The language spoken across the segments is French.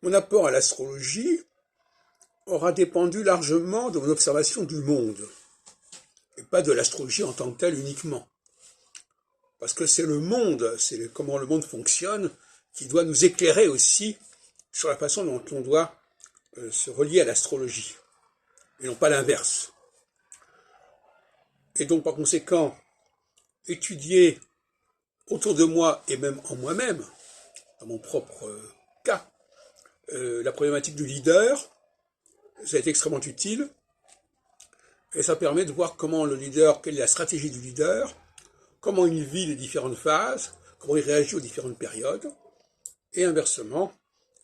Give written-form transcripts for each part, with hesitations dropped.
Mon apport à l'astrologie aura dépendu largement de mon observation du monde, et pas de l'astrologie en tant que telle uniquement. Parce que c'est le monde, c'est comment le monde fonctionne, qui doit nous éclairer aussi sur la façon dont on doit se relier à l'astrologie, et non pas l'inverse. Et donc par conséquent, étudier autour de moi et même en moi-même, dans mon propre cas, la problématique du leader, ça a été extrêmement utile, et ça permet de voir comment le leader, quelle est la stratégie du leader, comment il vit les différentes phases, comment il réagit aux différentes périodes, et inversement,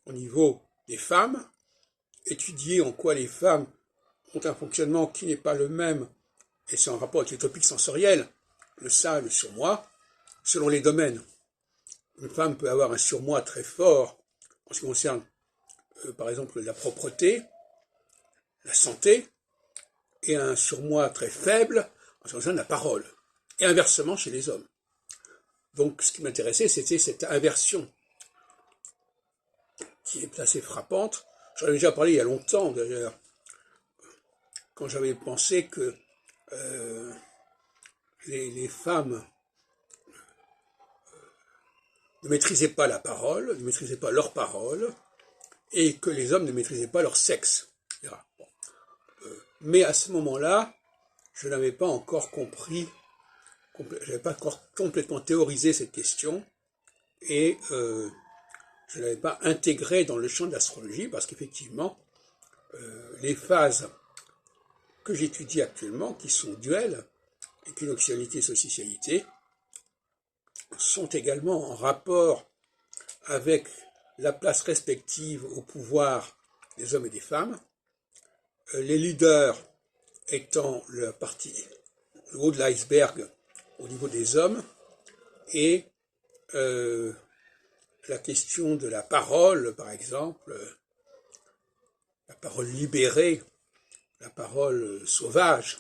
au niveau des femmes, étudier en quoi les femmes ont un fonctionnement qui n'est pas le même, et c'est en rapport avec les topiques sensoriels, le ça, le surmoi, selon les domaines. Une femme peut avoir un surmoi très fort en ce qui concerne, par exemple, la propreté, la santé, et un surmoi très faible en ce qui concerne la parole. Et inversement chez les hommes. Donc ce qui m'intéressait, c'était cette inversion qui est assez frappante. J'en avais déjà parlé il y a longtemps, d'ailleurs, quand j'avais pensé que les femmes ne maîtrisaient pas la parole, ne maîtrisaient pas leur parole, et que les hommes ne maîtrisaient pas leur sexe. Mais à ce moment-là, je n'avais pas encore compris, je n'avais pas encore complètement théorisé cette question, et je ne l'avais pas intégré dans le champ de l'astrologie, parce qu'effectivement, les phases que j'étudie actuellement, qui sont duelles, équinoxialité et solstitialité, sont également en rapport avec la place respective au pouvoir des hommes et des femmes, les leaders étant le haut de l'iceberg au niveau des hommes, et la question de la parole, par exemple, la parole libérée, la parole sauvage,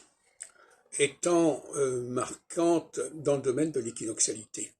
étant marquante dans le domaine de l'équinoxialité.